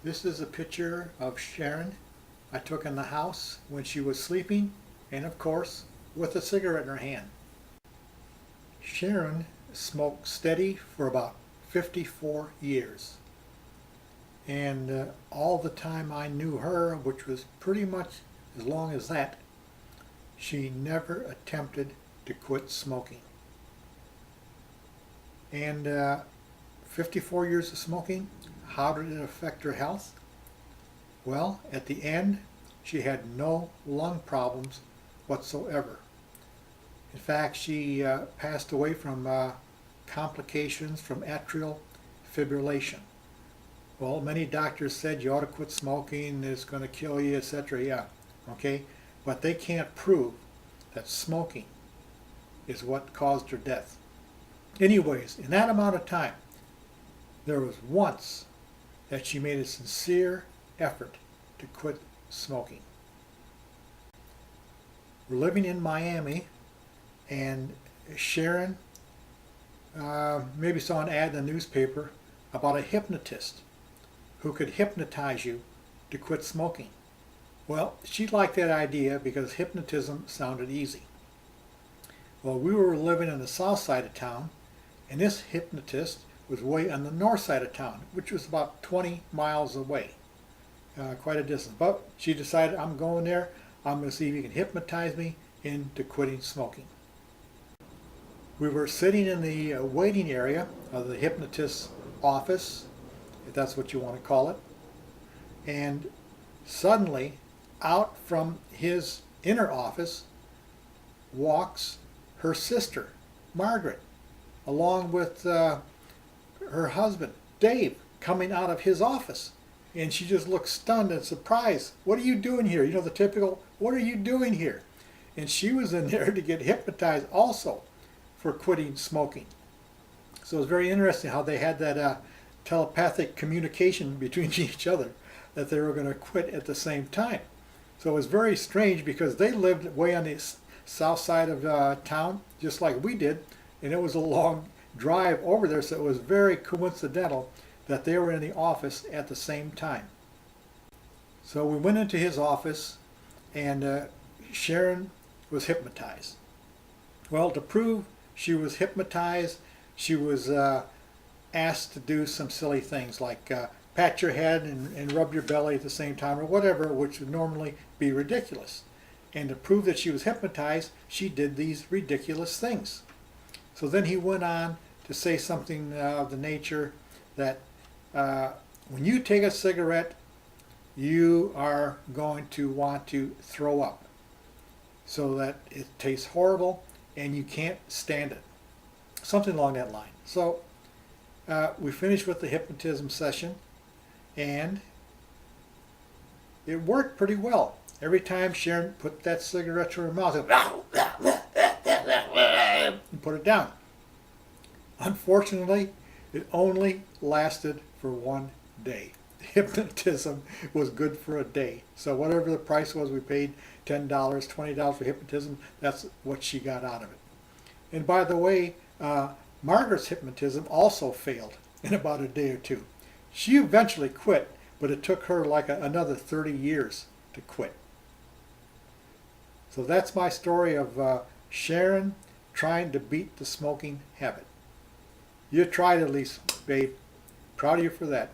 This is a picture of Sharon I took in the house when she was sleeping and, of course, with a cigarette in her hand. Sharon smoked steady for about 54 years. And all the time I knew her, which was pretty much as long as that, she never attempted to quit smoking. And 54 years of smoking, how did it affect her health? Well, at the end, she had no lung problems whatsoever. In fact, she passed away from complications from atrial fibrillation. Well, many doctors said you ought to quit smoking, it's going to kill you, etc. Yeah, okay? But they can't prove that smoking is what caused her death. Anyways, in that amount of time, there was once that she made a sincere effort to quit smoking. We're living in Miami, and Sharon maybe saw an ad in the newspaper about a hypnotist who could hypnotize you to quit smoking. Well, she liked that idea because hypnotism sounded easy. Well, we were living on the south side of town, and this hypnotist was way on the north side of town, which was about 20 miles away. Quite a distance. But she decided, I'm going there, I'm going to see if he can hypnotize me into quitting smoking. We were sitting in the waiting area of the hypnotist's office, if that's what you want to call it, and suddenly out from his inner office walks her sister, Margaret, along with her husband, Dave, coming out of his office. And she just looked stunned and surprised. What are you doing here? You know, the typical, what are you doing here? And she was in there to get hypnotized also for quitting smoking. So it was very interesting how they had that telepathic communication between each other, that they were going to quit at the same time. So it was very strange because they lived way on the south side of town, just like we did, and it was a long drive over there, so it was very coincidental that they were in the office at the same time. So we went into his office, and Sharon was hypnotized. Well, to prove she was hypnotized, she was asked to do some silly things like pat your head and rub your belly at the same time or whatever, which would normally be ridiculous. And to prove that she was hypnotized, she did these ridiculous things. So then he went on to say something of the nature that when you take a cigarette, you are going to want to throw up, so that it tastes horrible and you can't stand it. Something along that line. So we finished with the hypnotism session, and it worked pretty well. Every time Sharon put that cigarette to her mouth, it and put it down. Unfortunately, it only lasted for one day. Hypnotism was good for a day. So whatever the price was, we paid $10, $20 for hypnotism. That's what she got out of it. And by the way, Margaret's hypnotism also failed in about a day or two. She eventually quit, but it took her like another 30 years to quit. So that's my story of Sharon trying to beat the smoking habit. You tried at least, babe. Proud of you for that.